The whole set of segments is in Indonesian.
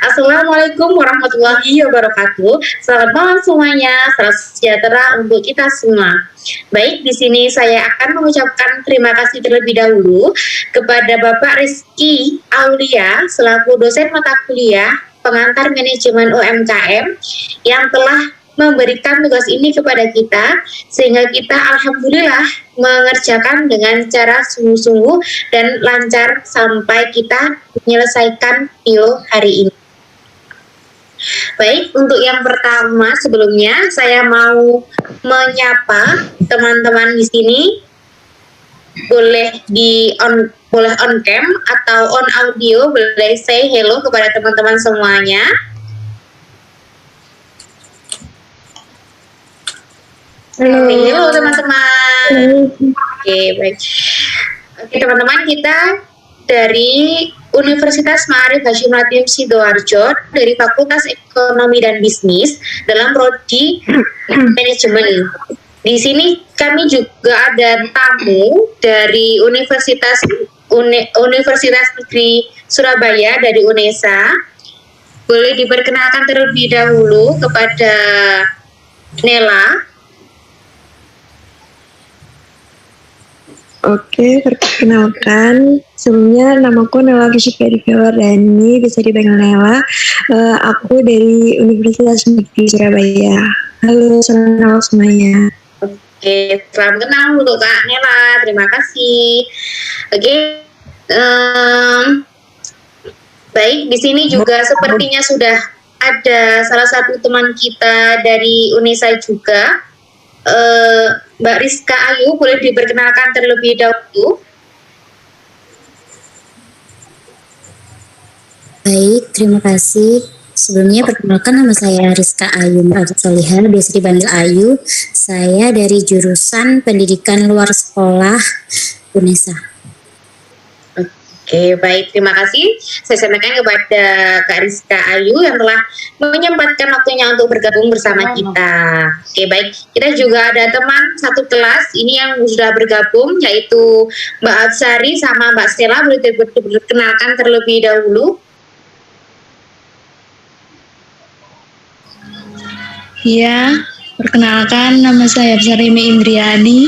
Assalamualaikum warahmatullahi wabarakatuh. Selamat malam semuanya. Salam sejahtera untuk kita semua. Baik, di sini saya akan mengucapkan terima kasih terlebih dahulu kepada Bapak Rizky Aulia selaku dosen mata kuliah pengantar manajemen UMKM yang telah memberikan tugas ini kepada kita sehingga kita alhamdulillah mengerjakan dengan cara sungguh-sungguh dan lancar sampai kita menyelesaikan video hari ini. Baik, untuk yang pertama sebelumnya saya mau menyapa teman-teman di sini. Boleh on cam atau on audio, boleh say hello kepada teman-teman semuanya. Halo teman-teman. Oke, baik. Oke teman-teman, kita dari Universitas Ma'arif Hasyim Latif Sidoarjo dari Fakultas Ekonomi dan Bisnis dalam prodi manajemen. Di sini kami juga ada tamu dari Universitas Negeri Surabaya dari UNESA. Boleh diperkenalkan terlebih dahulu kepada Nela. Oke, perkenalkan, sebelumnya namaku Nela Fisyikari Fiwardani, bisa dipanggil Nela. Aku dari Universitas Negeri Surabaya. Halo, selamat malam semuanya. Oke, selamat kenal untuk Kak Nela, terima kasih. Oke, baik, di sini juga sepertinya sudah ada salah satu teman kita dari UNESA juga. Mbak Rizka Ayu, boleh diperkenalkan terlebih dahulu. Baik, terima kasih. Sebelumnya perkenalkan, nama saya Rizka Ayu Solihah, biasa dipanggil Ayu. Saya dari jurusan Pendidikan Luar Sekolah UNESA. Oke, baik, terima kasih. Saya sampaikan kepada Kak Rizka Ayu yang telah menyempatkan waktunya untuk bergabung bersama kita. Oke, baik. Kita juga ada teman satu kelas ini yang sudah bergabung, yaitu Mbak Atsari sama Mbak Stella. Boleh diperkenalkan terlebih dahulu. Ya, perkenalkan, nama saya Sarimi Indriani.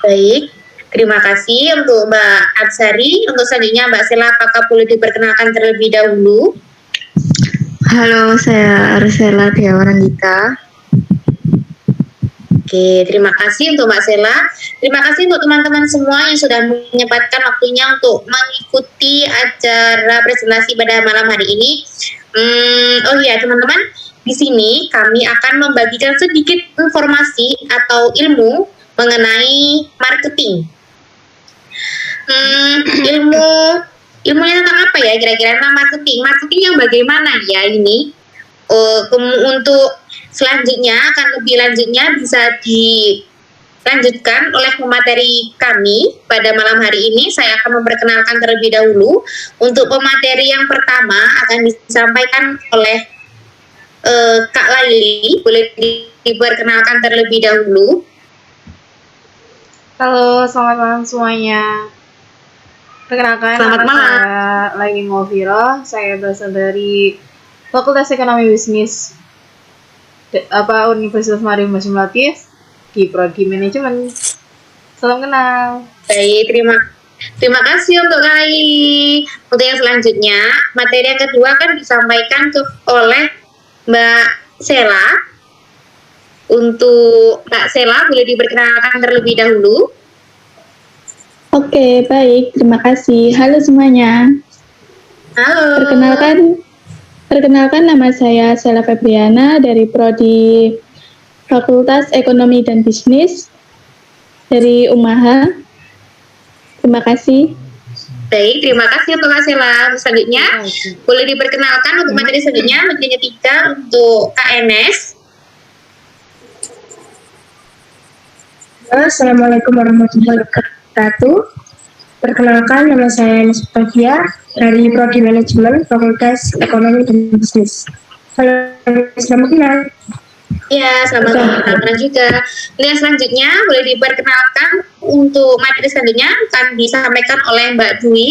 Baik. Terima kasih untuk Mbak Atsari. Untuk selanjutnya Mbak Sela, apakah boleh diperkenalkan terlebih dahulu? Halo, saya Arsela Tiawanandita. Oke, terima kasih untuk Mbak Sela. Terima kasih untuk teman-teman semua yang sudah menyempatkan waktunya untuk mengikuti acara presentasi pada malam hari ini. Oh iya teman-teman, di sini kami akan membagikan sedikit informasi atau ilmu mengenai marketing. Ilmunya tentang apa ya kira-kira, tentang marketing yang bagaimana ya ini. Untuk selanjutnya akan lebih lanjutnya bisa dilanjutkan oleh pemateri kami pada malam hari ini. Saya akan memperkenalkan terlebih dahulu. Untuk pemateri yang pertama akan disampaikan oleh Kak Laili. Boleh diperkenalkan terlebih dahulu. Halo, selamat malam semuanya. Perkenalkan, selamat malam. Saya Laili Ngofiro. Saya berasal dari Fakultas Ekonomi Bisnis Universitas Ma'arif Hasyim Latif di prodi manajemen. Salam kenal. Baik, terima kasih untuk Kak Laili. Untuk yang selanjutnya, materi yang kedua akan disampaikan oleh Mbak Sela. Untuk Mbak Sela, boleh diperkenalkan terlebih dahulu. Oke, baik. Terima kasih. Halo semuanya. Halo. Perkenalkan nama saya Sela Febriana dari prodi Fakultas Ekonomi dan Bisnis dari UMAHA. Terima kasih. Baik, terima kasih untuk Kak Sela. Selanjutnya, boleh diperkenalkan untuk materi selanjutnya, materi ketiga untuk KNS. Assalamualaikum warahmatullahi wabarakatuh. Perkenalkan, nama saya Nisbahia dari prodi manajemen Fakultas Ekonomi dan Bisnis. Selamat kenal. Ya, selamat kenal juga. Yang selanjutnya boleh diperkenalkan untuk materi selanjutnya akan disampaikan oleh Mbak Dwi.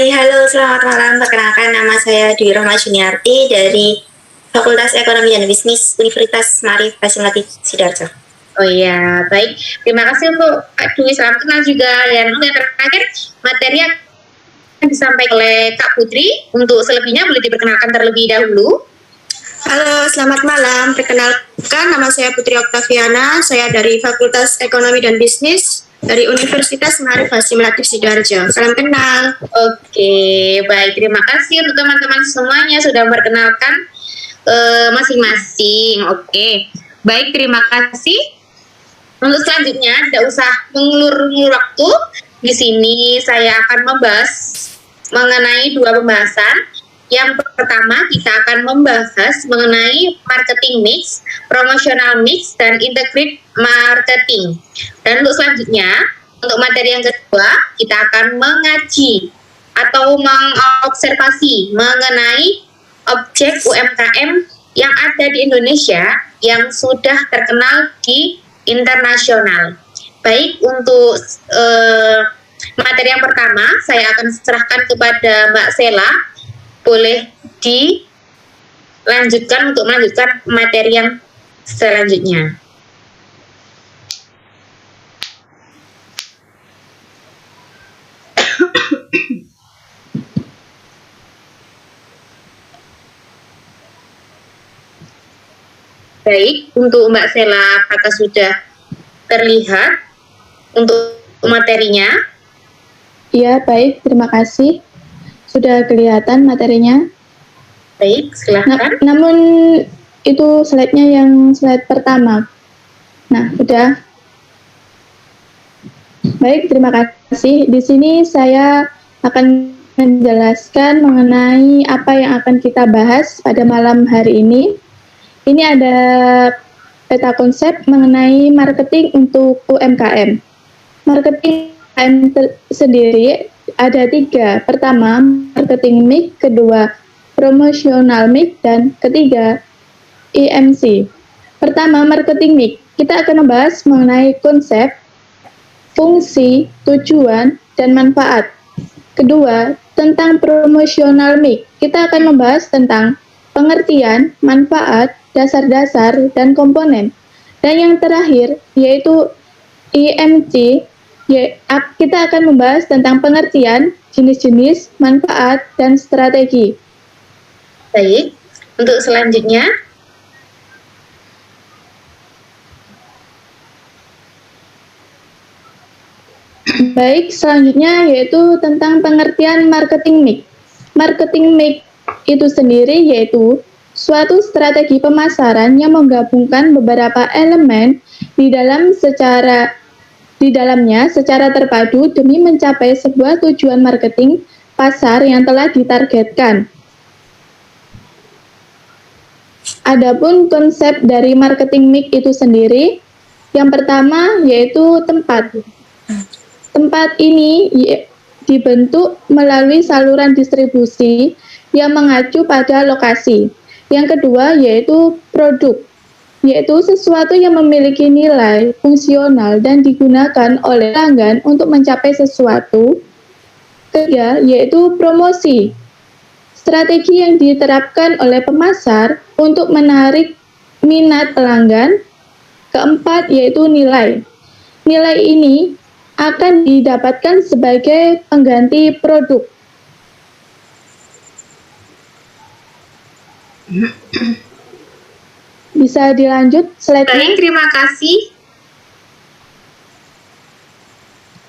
Hai, halo, selamat malam. Perkenalkan, nama saya Dwi Rohma Juniarti dari Fakultas Ekonomi dan Bisnis Universitas Maarif Hasim Sidoarjo. Oh iya, baik. Terima kasih untuk Kak Dwi, salam kenal juga. Dan untuk yang terakhir, materi yang disampaikan oleh Kak Putri. Untuk selebihnya boleh diperkenalkan terlebih dahulu. Halo, selamat malam. Perkenalkan, nama saya Putri Oktaviana. Saya dari Fakultas Ekonomi dan Bisnis dari Universitas Maarif Hasim Sidoarjo. Salam kenal. Oke, baik. Terima kasih untuk teman-teman semuanya sudah memperkenalkan masing-masing. Oke, baik. Terima kasih. Untuk selanjutnya, tidak usah mengulur-ngulur waktu. Di sini saya akan membahas mengenai dua pembahasan. Yang pertama, kita akan membahas mengenai marketing mix, promotional mix, dan integrated marketing. Dan untuk selanjutnya, untuk materi yang kedua, kita akan mengaji atau mengobservasi mengenai objek UMKM yang ada di Indonesia yang sudah terkenal di internasional. Baik, untuk materi yang pertama, saya akan serahkan kepada Mbak Sela. Boleh dilanjutkan untuk melanjutkan materi yang selanjutnya. Baik, untuk Mbak Sela apakah sudah terlihat untuk materinya? Iya, baik. Terima kasih. Sudah kelihatan materinya. Baik, silakan. Namun itu slide-nya yang slide pertama. Nah, sudah. Baik, terima kasih. Di sini saya akan menjelaskan mengenai apa yang akan kita bahas pada malam hari ini. Ini ada peta konsep mengenai marketing untuk UMKM. Marketing UMKM sendiri ada 3. Pertama, marketing mix, kedua, promotional mix, dan ketiga, EMC. Pertama, marketing mix. Kita akan membahas mengenai konsep, fungsi, tujuan, dan manfaat. Kedua, tentang promotional mix. Kita akan membahas tentang pengertian, manfaat, dasar-dasar, dan komponen. Dan yang terakhir, yaitu EMC. Kita akan membahas tentang pengertian, jenis-jenis, manfaat, dan strategi. Baik, untuk selanjutnya. Baik, selanjutnya yaitu tentang pengertian marketing mix. Marketing mix itu sendiri yaitu suatu strategi pemasaran yang menggabungkan beberapa elemen di dalamnya secara terpadu demi mencapai sebuah tujuan marketing pasar yang telah ditargetkan. Adapun konsep dari marketing mix itu sendiri, yang pertama yaitu tempat. Tempat ini dibentuk melalui saluran distribusi yang mengacu pada lokasi. Yang kedua yaitu produk, yaitu sesuatu yang memiliki nilai fungsional dan digunakan oleh pelanggan untuk mencapai sesuatu. Ketiga, yaitu promosi, strategi yang diterapkan oleh pemasar untuk menarik minat pelanggan. Keempat, yaitu nilai. Nilai ini akan didapatkan sebagai pengganti produk. Bisa dilanjut slide-nya. Baik, terima kasih.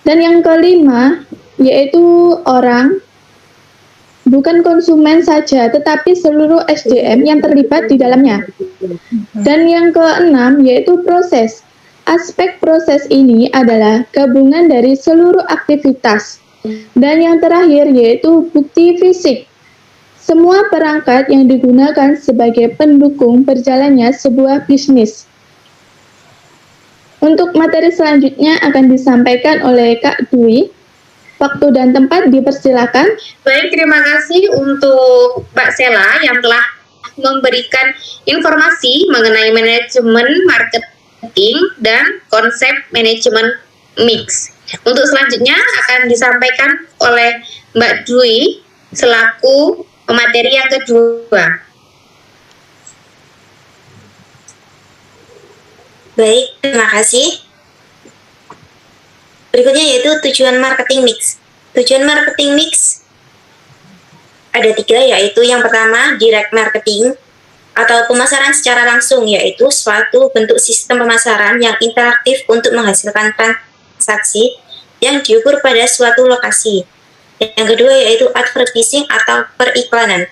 Dan yang kelima, yaitu orang, bukan konsumen saja, tetapi seluruh SDM yang terlibat di dalamnya. Dan yang keenam, yaitu proses. Aspek proses ini adalah gabungan dari seluruh aktivitas. Dan yang terakhir, yaitu bukti fisik. Semua perangkat yang digunakan sebagai pendukung berjalannya sebuah bisnis. Untuk materi selanjutnya akan disampaikan oleh Kak Dwi. Waktu dan tempat dipersilakan. Baik, terima kasih untuk Mbak Sela yang telah memberikan informasi mengenai manajemen marketing dan konsep manajemen mix. Untuk selanjutnya akan disampaikan oleh Mbak Dwi selaku pemateri yang kedua. Baik, terima kasih. Berikutnya yaitu tujuan marketing mix. Tujuan marketing mix ada 3, yaitu yang pertama direct marketing atau pemasaran secara langsung, yaitu suatu bentuk sistem pemasaran yang interaktif untuk menghasilkan transaksi yang diukur pada suatu lokasi. Yang kedua yaitu advertising atau periklanan,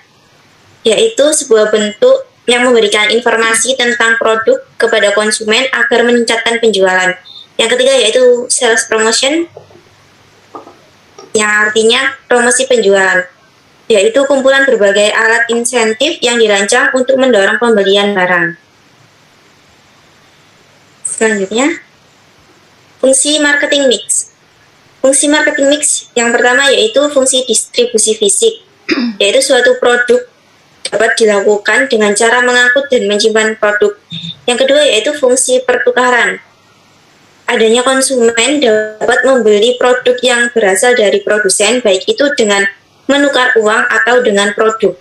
yaitu sebuah bentuk yang memberikan informasi tentang produk kepada konsumen agar meningkatkan penjualan. Yang ketiga yaitu sales promotion, yang artinya promosi penjualan, yaitu kumpulan berbagai alat insentif yang dirancang untuk mendorong pembelian barang. Selanjutnya, fungsi marketing mix. Fungsi marketing mix yang pertama yaitu fungsi distribusi fisik, yaitu suatu produk dapat dilakukan dengan cara mengangkut dan menyimpan produk. Yang kedua yaitu fungsi pertukaran. Adanya konsumen dapat membeli produk yang berasal dari produsen, baik itu dengan menukar uang atau dengan produk.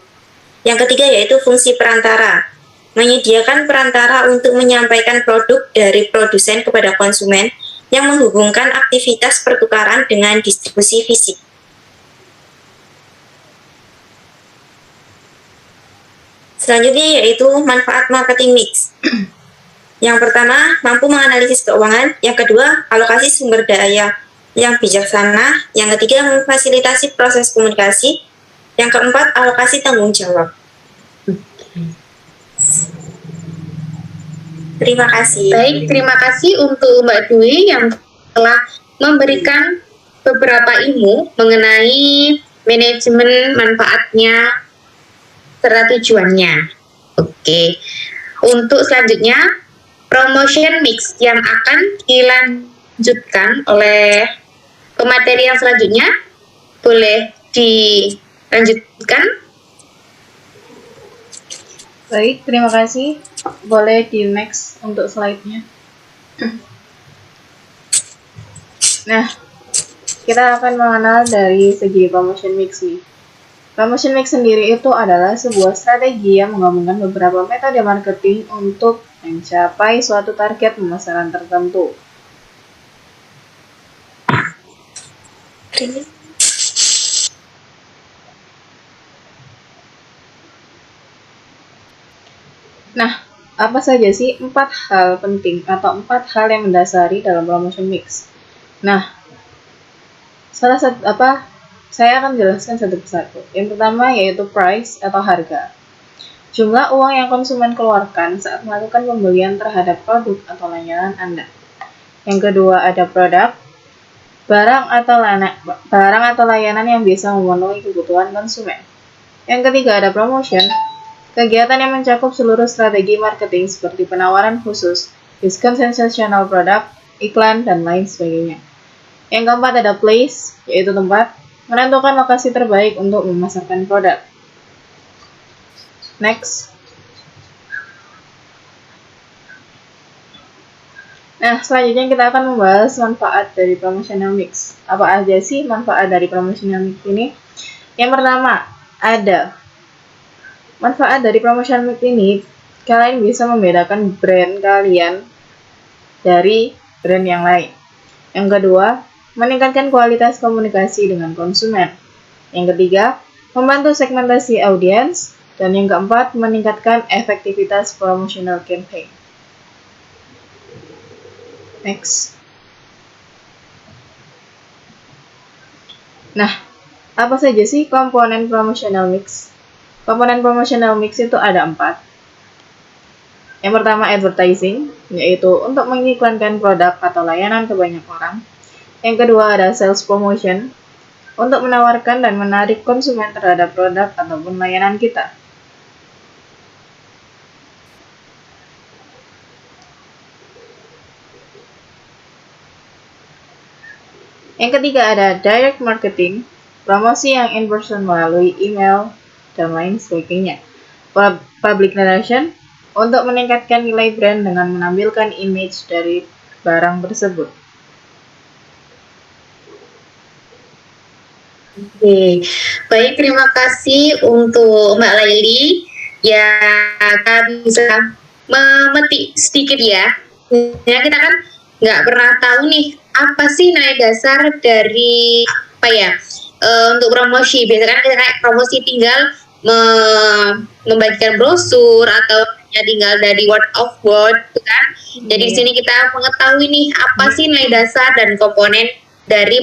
Yang ketiga yaitu fungsi perantara. Menyediakan perantara untuk menyampaikan produk dari produsen kepada konsumen yang menghubungkan aktivitas pertukaran dengan distribusi fisik. Selanjutnya yaitu manfaat marketing mix. Yang pertama, mampu menganalisis keuangan. Yang kedua, alokasi sumber daya yang bijaksana. Yang ketiga, memfasilitasi proses komunikasi. Yang keempat, alokasi tanggung jawab. Terima kasih. Baik, terima kasih untuk Mbak Dwi yang telah memberikan beberapa ilmu mengenai manajemen manfaatnya serta tujuannya. Oke, untuk selanjutnya promotion mix yang akan dilanjutkan oleh pemateri yang selanjutnya. Boleh dilanjutkan? Baik, terima kasih. Boleh di next untuk slide-nya. Nah, kita akan mengenal dari segi promotion mix nih. Promotion mix sendiri itu adalah sebuah strategi yang menggabungkan beberapa metode marketing untuk mencapai suatu target pemasaran tertentu. Nah, apa saja sih 4 hal penting atau 4 hal yang mendasari dalam promotion mix? Nah, saya akan jelaskan satu persatu. Yang pertama yaitu price atau harga. Jumlah uang yang konsumen keluarkan saat melakukan pembelian terhadap produk atau layanan Anda. Yang kedua ada produk, barang atau layanan yang bisa memenuhi kebutuhan konsumen. Yang ketiga ada promotion, kegiatan yang mencakup seluruh strategi marketing seperti penawaran khusus, diskon sensasional produk, iklan, dan lain sebagainya. Yang keempat ada place, yaitu tempat, menentukan lokasi terbaik untuk memasarkan produk. Next. Nah, selanjutnya kita akan membahas manfaat dari promotional mix. Apa aja sih manfaat dari promotional mix ini? Yang pertama, ada manfaat dari promotional mix ini, kalian bisa membedakan brand kalian dari brand yang lain. Yang kedua, meningkatkan kualitas komunikasi dengan konsumen. Yang ketiga, membantu segmentasi audiens. Dan yang keempat, meningkatkan efektivitas promotional campaign. Next. Nah, apa saja sih komponen promotional mix? Komponen promotional mix itu ada 4. Yang pertama advertising, yaitu untuk mengiklankan produk atau layanan ke banyak orang. Yang kedua ada sales promotion, untuk menawarkan dan menarik konsumen terhadap produk ataupun layanan kita. Yang ketiga ada direct marketing, promosi yang in person melalui email dan lain sebagainya. Public relation, untuk meningkatkan nilai brand dengan menampilkan image dari barang tersebut. Oke, baik, terima kasih untuk Mbak Laili yang bisa memetik sedikit ya. Ya kita kan nggak pernah tahu nih apa sih nilai dasar dari apa ya untuk promosi. Biasanya kan kita kayak promosi tinggal membagikan brosur atau ya tinggal dari word of word, gitu kan. Jadi di sini kita mengetahui nih apa sih nilai dasar dan komponen dari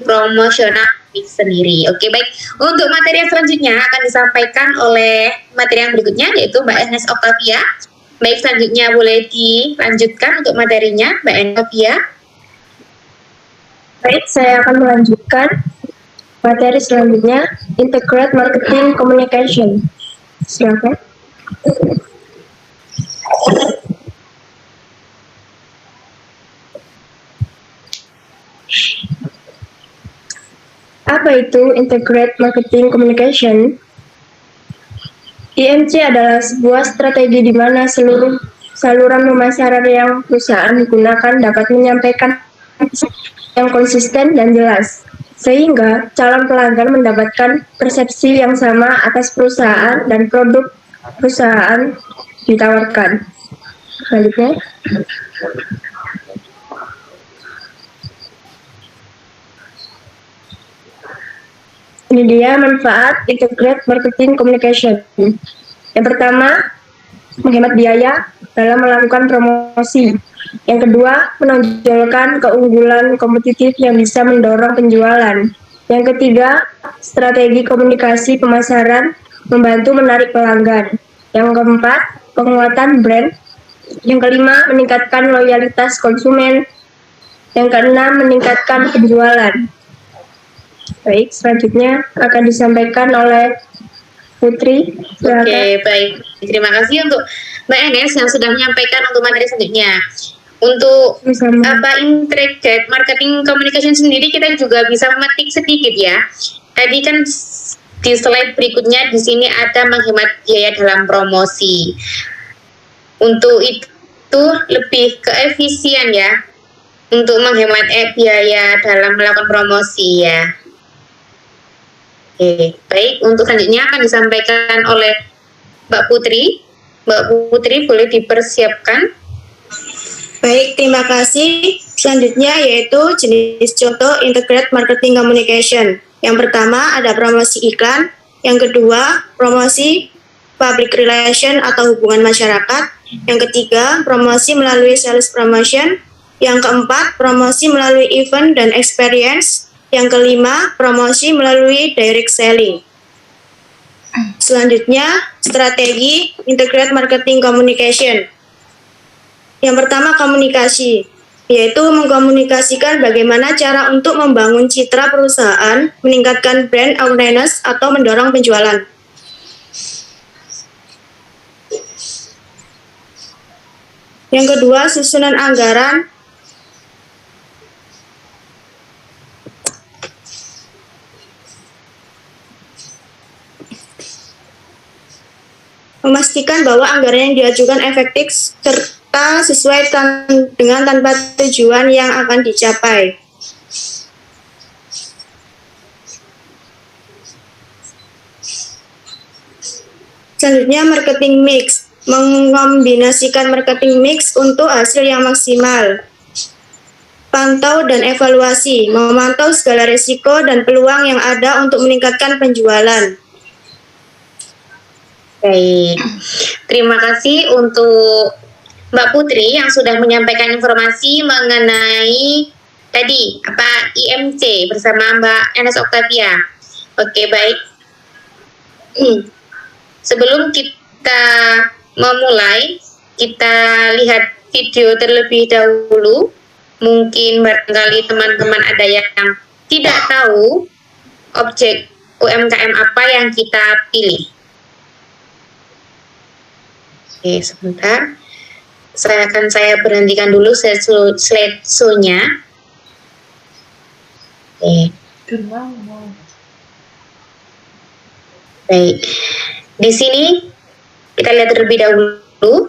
promosional sendiri. Oke, baik. Untuk materi yang selanjutnya akan disampaikan oleh materi yang berikutnya yaitu Mbak Ernest Octavia. Baik, selanjutnya boleh dilanjutkan untuk materinya, Mbak Ernest Octavia. Baik, saya akan melanjutkan materi selanjutnya, Integrate Marketing Communication. Silakan. Apa itu Integrate Marketing Communication? IMC adalah sebuah strategi di mana seluruh saluran pemasaran yang perusahaan gunakan dapat menyampaikan yang konsisten dan jelas, sehingga calon pelanggan mendapatkan persepsi yang sama atas perusahaan dan produk perusahaan ditawarkan. Selanjutnya. Ini dia manfaat Integrate Marketing Communication. Yang pertama, menghemat biaya dalam melakukan promosi. Yang kedua, menonjolkan keunggulan kompetitif yang bisa mendorong penjualan. Yang ketiga, strategi komunikasi pemasaran membantu menarik pelanggan. Yang keempat, penguatan brand. Yang kelima, meningkatkan loyalitas konsumen. Yang keenam, meningkatkan penjualan. Baik, selanjutnya akan disampaikan oleh Putri. Oke, baik. Terima kasih untuk Mbak Enes yang sudah menyampaikan untuk materi selanjutnya. Untuk Integrated Marketing Communication sendiri kita juga bisa memetik sedikit ya. Tadi kan di slide berikutnya di sini ada menghemat biaya dalam promosi. Untuk itu lebih ke efisien ya. Untuk menghemat biaya dalam melakukan promosi ya. Oke, baik. Untuk selanjutnya akan disampaikan oleh Mbak Putri. Mbak Putri boleh dipersiapkan. Baik, terima kasih. Selanjutnya yaitu jenis contoh Integrated Marketing Communication. Yang pertama ada promosi iklan. Yang kedua, promosi public relation atau hubungan masyarakat. Yang ketiga, promosi melalui sales promotion. Yang keempat, promosi melalui event dan experience. Yang kelima, promosi melalui direct selling. Selanjutnya, strategi Integrated Marketing Communication. Yang pertama, komunikasi, yaitu mengkomunikasikan bagaimana cara untuk membangun citra perusahaan, meningkatkan brand awareness, atau mendorong penjualan. Yang kedua, susunan anggaran. Memastikan bahwa anggaran yang diajukan efektif serta sesuai dengan tanpa tujuan yang akan dicapai. Selanjutnya, marketing mix. Mengombinasikan marketing mix untuk hasil yang maksimal. Pantau dan evaluasi. Memantau segala risiko dan peluang yang ada untuk meningkatkan penjualan. Baik, terima kasih untuk Mbak Putri yang sudah menyampaikan informasi mengenai tadi apa IMC bersama Mbak Enes Octavia. Oke, baik. Sebelum kita memulai, kita lihat video terlebih dahulu. Mungkin barangkali teman-teman ada yang tidak tahu objek UMKM apa yang kita pilih. Oke, sebentar. Saya berhentikan dulu slide show-nya. Oke. Baik. Di sini kita lihat terlebih dahulu.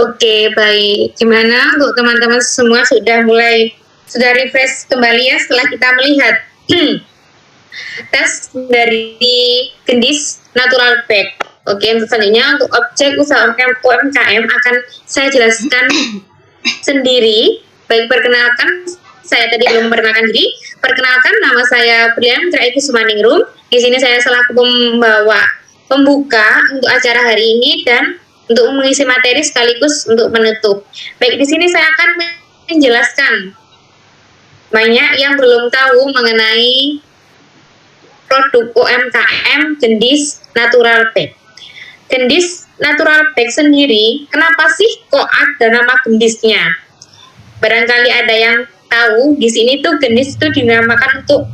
Oke, baik. Gimana untuk teman-teman semua sudah refresh kembali ya setelah kita melihat tes dari Gendis Natural Fact. Oke, untuk selanjutnya untuk objek usaha UMKM akan saya jelaskan sendiri. Baik, perkenalkan, saya tadi belum memperkenalkan diri. Perkenalkan, nama saya Brian Traiki Sumaningrum. Di sini saya selaku pembuka untuk acara hari ini dan untuk mengisi materi sekaligus untuk menutup. Baik, di sini saya akan menjelaskan banyak yang belum tahu mengenai produk UMKM Gendis Natural Fact. Gendis Natural Fact sendiri, kenapa sih kok ada nama gendisnya? Barangkali ada yang tahu, di sini tuh gendis itu dinamakan untuk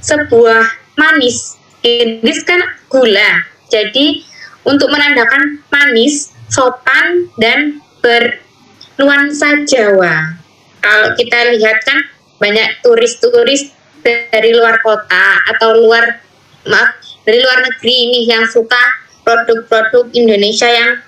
sebuah manis. Gendis kan gula. Jadi untuk menandakan manis, sopan, dan bernuansa Jawa. Kalau kita lihat kan banyak turis-turis dari luar kota atau dari luar negeri ini yang suka produk-produk Indonesia yang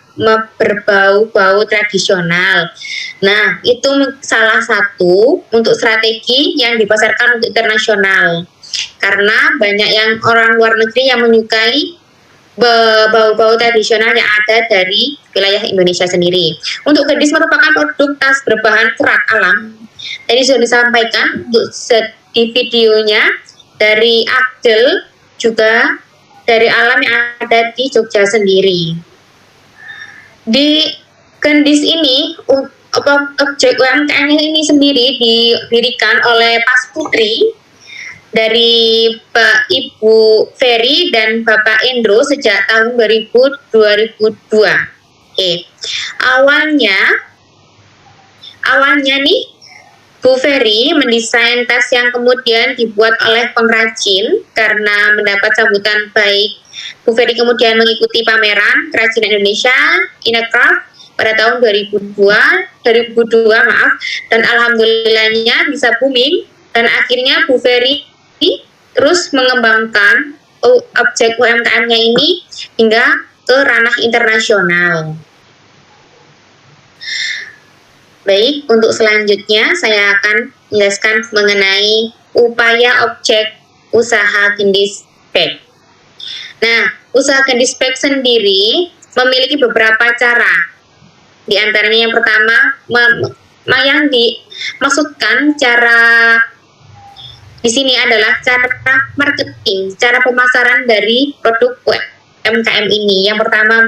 berbau-bau tradisional. Nah, itu salah satu untuk strategi yang dipasarkan untuk internasional. Karena banyak yang orang luar negeri yang menyukai bau-bau tradisional yang ada dari wilayah Indonesia sendiri. Untuk gendis merupakan produk tas berbahan serat alam. Tadi sudah disampaikan untuk di videonya dari Agdel, juga dari alam yang ada di Jogja sendiri. Di gendis ini, objek UMKM ini sendiri didirikan oleh Pas Putri dari Ibu Ferry dan Bapak Indro sejak tahun 2002. Oke. Awalnya nih Bu Ferry mendesain tas yang kemudian dibuat oleh pengrajin. Karena mendapat sambutan baik, Bu Ferry kemudian mengikuti pameran kerajinan Indonesia Inacraft pada tahun 2002 dan alhamdulillahnya bisa booming, dan akhirnya Bu Ferry terus mengembangkan objek UMKM-nya ini hingga ke ranah internasional. Baik, untuk selanjutnya saya akan menjelaskan mengenai upaya objek usaha Gendis Fact. Nah, usaha Gendis Fact sendiri memiliki beberapa cara. Di antaranya yang pertama, yang dimaksudkan cara di sini adalah cara marketing, cara pemasaran dari produk UMKM ini. Yang pertama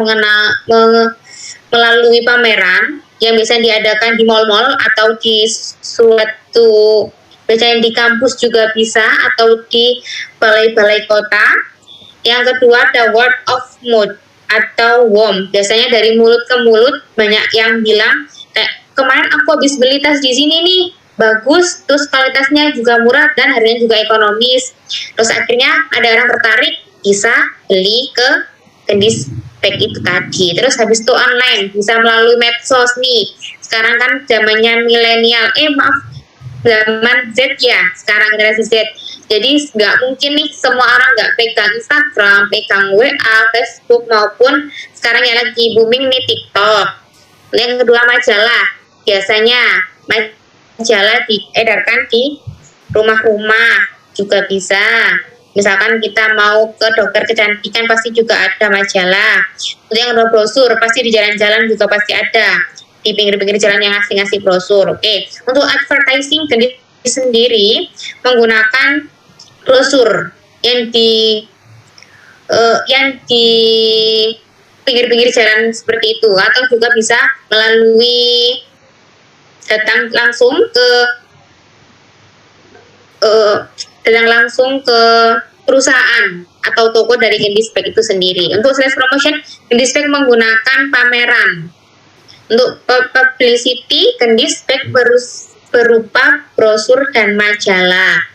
melalui pameran yang biasanya diadakan di mal-mal atau di suatu, biasanya di kampus juga bisa, atau di balai-balai kota. Yang kedua ada word of mouth atau WOM. Biasanya dari mulut ke mulut banyak yang bilang, kemarin aku habis beli tas di sini nih, bagus, terus kualitasnya juga murah dan harganya juga ekonomis. Terus akhirnya ada orang tertarik, bisa beli ke Gendis Fact itu tadi. Terus habis itu online, bisa melalui medsos nih. Sekarang kan zamannya milenial, zaman Z ya, sekarang generasi Z. Jadi nggak mungkin nih semua orang nggak pegang Instagram, pegang WA, Facebook, maupun sekarang yang lagi booming nih TikTok. Yang kedua majalah, biasanya majalah diedarkan di rumah-rumah juga bisa. Misalkan kita mau ke dokter kecantikan pasti juga ada majalah. Untuk yang kedua brosur, pasti di jalan-jalan juga pasti ada. Di pinggir-pinggir jalan yang ngasih-ngasih brosur. Oke. Untuk advertising sendiri menggunakan brosur yang di pinggir-pinggir jalan seperti itu, atau juga bisa melalui datang langsung ke perusahaan atau toko dari Gendis Fact itu sendiri. Untuk sales promotion, Gendis Fact menggunakan pameran. Untuk publicity, Gendis Fact berupa brosur dan majalah.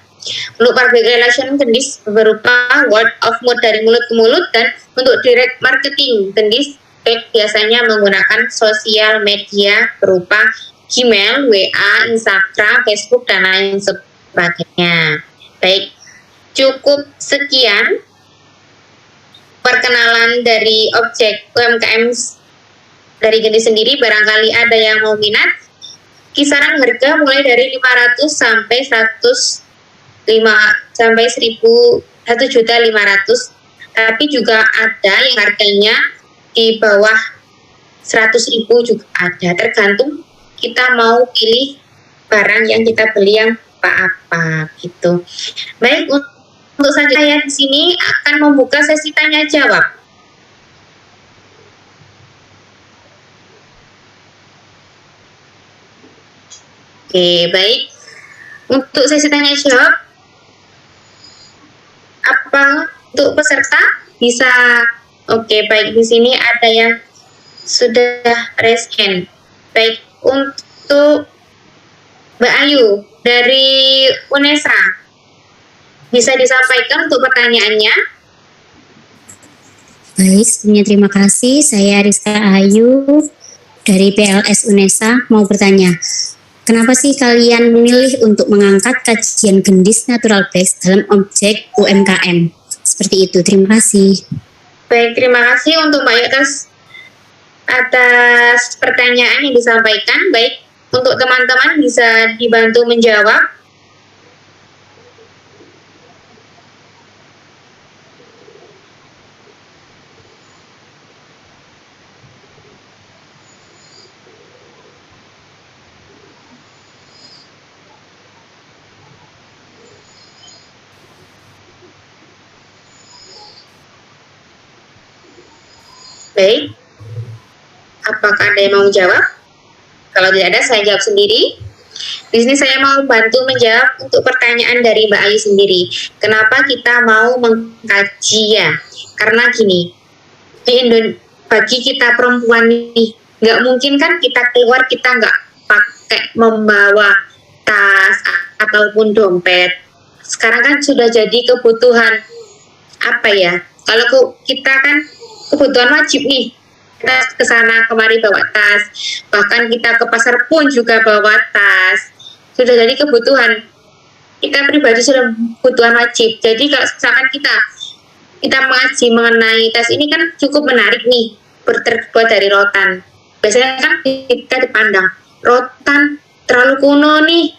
Untuk public relation, Gendis berupa word of mouth dari mulut ke mulut, dan untuk direct marketing, Gendis Fact biasanya menggunakan sosial media berupa Gmail, WA, Instagram, Facebook, dan lain sebagainya. Baik, cukup sekian perkenalan dari objek UMKM Dari Gendis sendiri barangkali ada yang mau minat, kisaran harga mulai dari 500 sampai 1.500.000, tapi juga ada yang harganya di bawah 100.000 juga ada, tergantung kita mau pilih barang yang kita beli yang apa gitu. Baik, untuk selanjutnya saya di sini akan membuka sesi tanya jawab. Oke, baik. Untuk sesi tanya jawab, apa untuk peserta bisa? Oke, baik, di sini ada yang sudah raise hand. Baik, untuk Mbak Ayu dari UNESA, bisa disampaikan untuk pertanyaannya? Baik, sebelumnya terima kasih. Saya Rizka Ayu dari PLS UNESA mau bertanya. Kenapa sih kalian memilih untuk mengangkat kajian Gendis Natural Base dalam objek UMKM? Seperti itu, terima kasih. Baik, terima kasih untuk Mbak Ayu atas pertanyaan yang disampaikan. Baik, untuk teman-teman bisa dibantu menjawab. Baik, apakah ada yang mau menjawab? Kalau tidak ada, saya jawab sendiri. Di sini saya mau bantu menjawab untuk pertanyaan dari Mbak Ayu sendiri. Kenapa kita mau mengkaji ya? Karena gini, bagi kita perempuan nih, nggak mungkin kan kita keluar kita nggak pakai membawa tas ataupun dompet. Sekarang kan sudah jadi kebutuhan apa ya? Kalau kita kan kebutuhan wajib nih, kita ke sana kemari bawa tas, bahkan kita ke pasar pun juga bawa tas, sudah jadi kebutuhan kita pribadi, sudah kebutuhan wajib. Jadi kalau misalkan kita mengaji mengenai tas ini kan cukup menarik nih, terbuat dari rotan. Biasanya kan kita dipandang rotan terlalu kuno nih,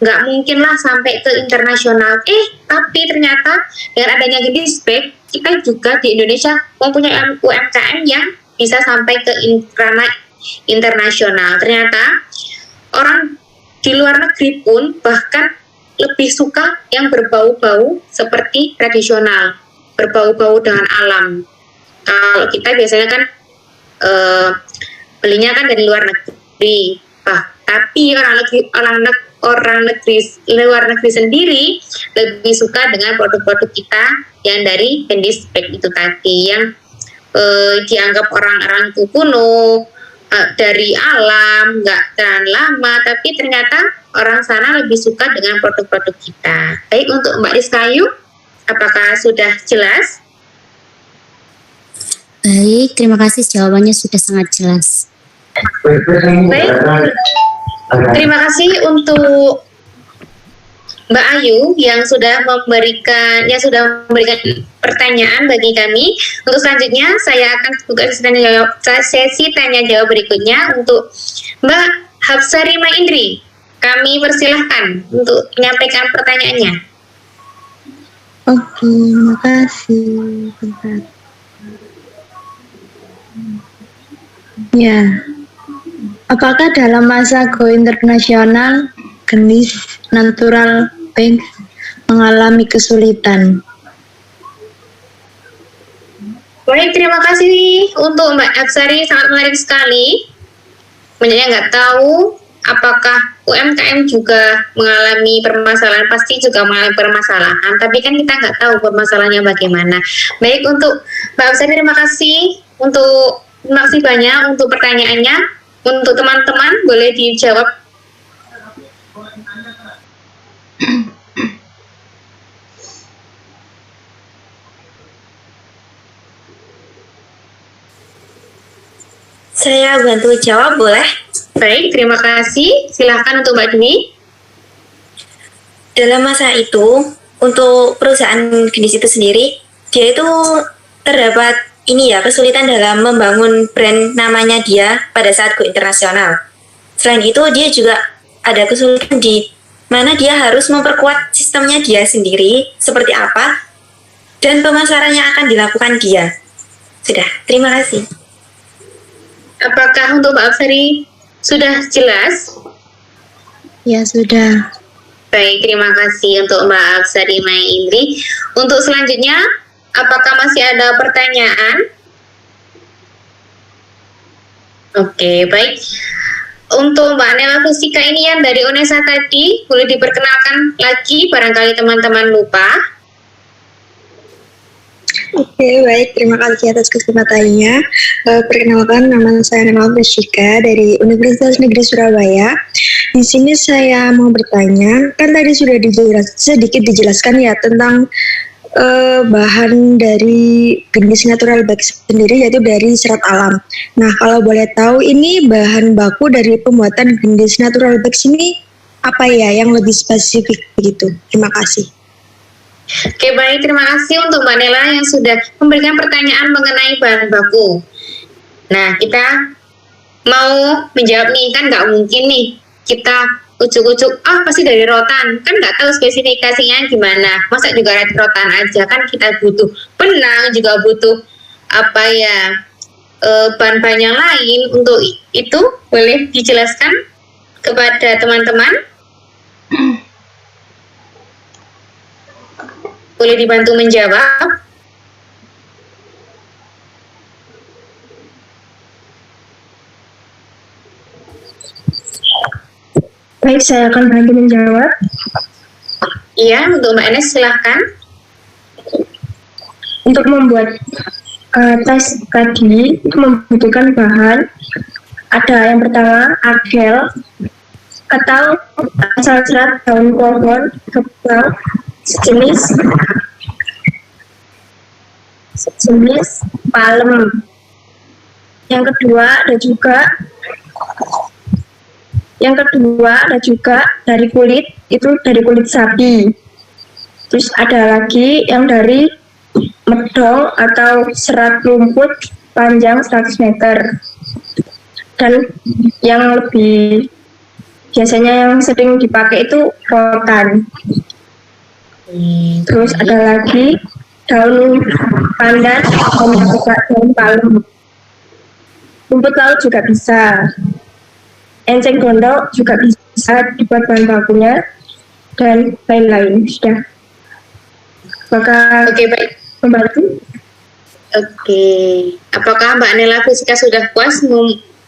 nggak mungkin lah sampai ke internasional. Tapi ternyata dengan adanya Gendis Bag, kita juga di Indonesia mempunyai UMKM yang bisa sampai ke ranah internasional. Ternyata orang di luar negeri pun bahkan lebih suka yang berbau-bau seperti tradisional, berbau-bau dengan alam. Kalau kita biasanya kan belinya kan dari luar negeri, tapi orang luar negeri sendiri lebih suka dengan produk-produk kita yang dari Gendis Bag itu tadi, yang dianggap orang-orang itu kuno, dari alam, nggak terlalu lama, tapi ternyata orang sana lebih suka dengan produk-produk kita. Baik, untuk Mbak Rizka Ayu, apakah sudah jelas? Baik, terima kasih, jawabannya sudah sangat jelas. Baik, terima kasih untuk Mbak Ayu yang sudah memberikan pertanyaan bagi kami. Untuk selanjutnya saya akan buka sesi tanya jawab berikutnya untuk Mbak Hafsari Maindri. Kami persilahkan untuk menyampaikan pertanyaannya. Oke, makasih. Bentar. Ya, apakah dalam masa go internasional Gendis Natural Base mengalami kesulitan? Baik, terima kasih untuk Mbak Hafsari, sangat menarik sekali. Banyaknya nggak tahu apakah UMKM juga mengalami permasalahan, pasti juga mengalami permasalahan, tapi kan kita nggak tahu permasalahannya bagaimana. Baik, untuk Mbak Hafsari terima kasih banyak untuk pertanyaannya. Untuk teman-teman boleh dijawab. Saya bantu jawab, boleh? Baik, terima kasih. Silakan untuk Mbak Dwi. Dalam masa itu, untuk perusahaan Gendis itu sendiri, dia itu terdapat ini ya kesulitan dalam membangun brand namanya dia pada saat go internasional. Selain itu dia juga ada kesulitan di mana dia harus memperkuat sistemnya dia sendiri seperti apa dan pemasarannya akan dilakukan dia. Sudah, terima kasih. Apakah untuk Mbak Aksari sudah jelas? Ya sudah. Baik, terima kasih untuk Mbak Aksari Mai Indri. Untuk selanjutnya, apakah masih ada pertanyaan? Oke, baik. Untuk Mbak Nela Fisika ini yang dari UNESA tadi, boleh diperkenalkan lagi, barangkali teman-teman lupa. Oke, baik. Terima kasih atas kesempatannya. Perkenalkan, nama saya Nela Fisika dari Universitas Negeri Surabaya. Di sini saya mau bertanya, kan tadi sudah sedikit dijelaskan ya tentang bahan dari gendis natural bags sendiri, yaitu dari serat alam. Nah, kalau boleh tahu ini bahan baku dari pembuatan gendis natural bags ini apa ya yang lebih spesifik begitu? Terima kasih. Oke, baik. Terima kasih untuk Mbak Nela yang sudah memberikan pertanyaan mengenai bahan baku. Nah, kita mau menjawab nih, kan nggak mungkin nih kita ujuk-ujuk, pasti dari rotan, kan nggak tahu spesifikasinya gimana, masa juga dari rotan aja, kan kita butuh benang, juga butuh bahan-bahan yang lain. Untuk itu boleh dijelaskan kepada teman-teman, boleh dibantu menjawab. Baik, saya akan bantu menjawab. Iya, untuk Mbak Enes silahkan. Untuk membuat tas tadi itu membutuhkan bahan. Ada yang pertama argel atau asal serat daun pohon kembang sejenis palem. Yang kedua ada juga dari kulit, itu dari kulit sapi. Terus ada lagi yang dari medong atau serat rumput panjang 100 meter. Dan yang lebih biasanya yang sering dipakai itu rotan. Terus ada lagi daun pandan dan juga daun palem. Rumput laut juga bisa. Enceng gondok juga bisa dibuat bahan bakunya dan lain-lain. Sudah. Apakah baik. membantu? Oke. Apakah Mbak Nela Fisika sudah puas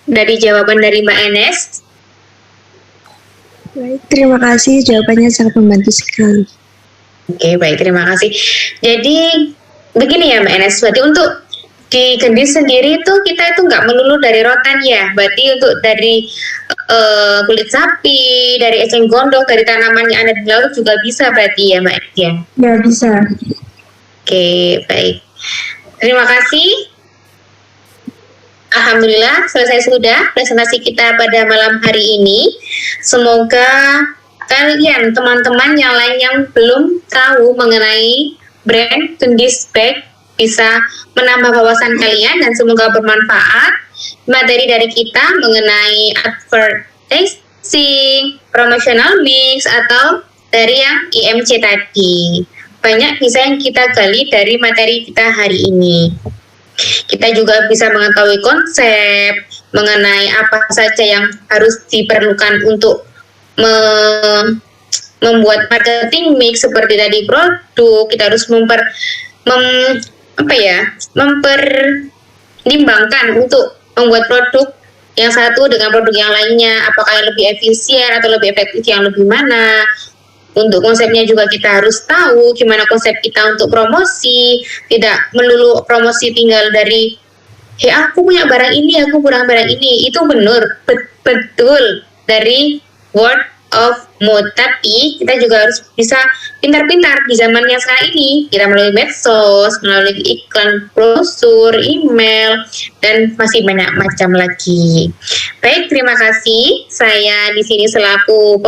dari jawaban dari Mbak Enes? Baik, terima kasih. Jawabannya sangat membantu sekali. Oke, baik. Terima kasih. Jadi, begini ya Mbak Enes, berarti untuk di gendis sendiri itu kita itu nggak melulu dari rotan ya, berarti untuk dari kulit sapi, dari eceng gondok, dari tanaman yang ada di laut juga bisa berarti ya Mbak Enes ya? Ya, bisa. Oke, baik. Terima kasih. Alhamdulillah, selesai sudah presentasi kita pada malam hari ini. Semoga kalian, teman-teman yang lain yang belum tahu mengenai brand gendis bag bisa menambah wawasan kalian dan semoga bermanfaat. Materi dari kita mengenai advertising, promotional mix, atau dari yang IMC tadi. Banyak bisa yang kita gali dari materi kita hari ini. Kita juga bisa mengetahui konsep mengenai apa saja yang harus diperlukan untuk membuat marketing mix seperti tadi produk. Kita harus mempertimbangkan untuk membuat produk yang satu dengan produk yang lainnya, apakah yang lebih efisien atau lebih efektif yang lebih mana. Untuk konsepnya juga kita harus tahu gimana konsep kita untuk promosi, tidak melulu promosi tinggal dari aku punya barang ini, aku kurang barang ini. Itu benar, betul dari word of mouth, tapi kita juga harus bisa pintar-pintar di zaman yang sekarang ini. Kita melalui medsos, melalui iklan, brosur, email, dan masih banyak macam lagi. Baik, terima kasih. Saya di sini selaku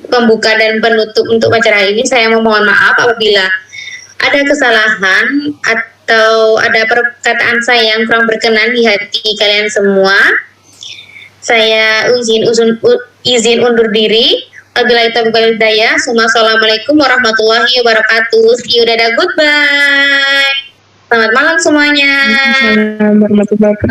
pembuka dan penutup untuk acara ini. Saya memohon maaf apabila ada kesalahan atau ada perkataan saya yang kurang berkenan di hati kalian semua, saya izin undur diri. Wabillahi taufiq wal hidayah. Assalamualaikum warahmatullahi wabarakatuh. See you, dadah, goodbye. Selamat malam semuanya. Assalamualaikum warahmatullahi wabarakatuh.